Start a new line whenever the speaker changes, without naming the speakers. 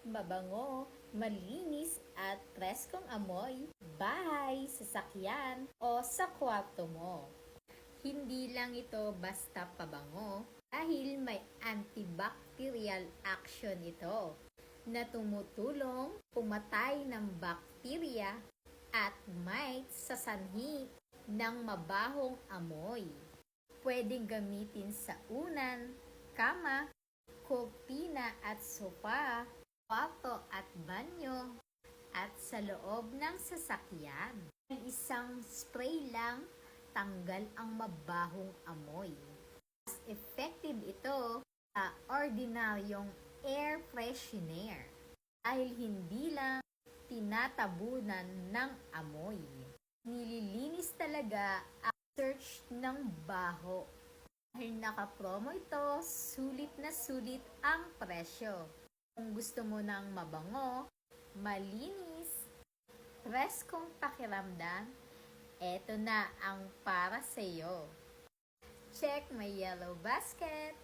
mabango, malinis at preskong amoy, bahay, sasakyan o sa kwarto mo. Hindi lang ito basta pabango dahil may antibacterial action ito na tumutulong pumatay ng bakterya at mites sa sanhi ng mabahong amoy. Pwedeng gamitin sa unan, kama, kurtina at sofa, kwarto at banyo, at sa loob ng sasakyan. Isang spray lang, tanggal ang mabahong amoy. Mas effective ito sa ordinaryong air freshener dahil hindi lang tinatabunan ng amoy. Nililinis talaga ang search ng baho. Dahil naka-promo ito, sulit na sulit ang presyo. Kung gusto mo ng mabango, malinis, preskong pakiramdam, eto na ang para sa iyo. Check my yellow basket!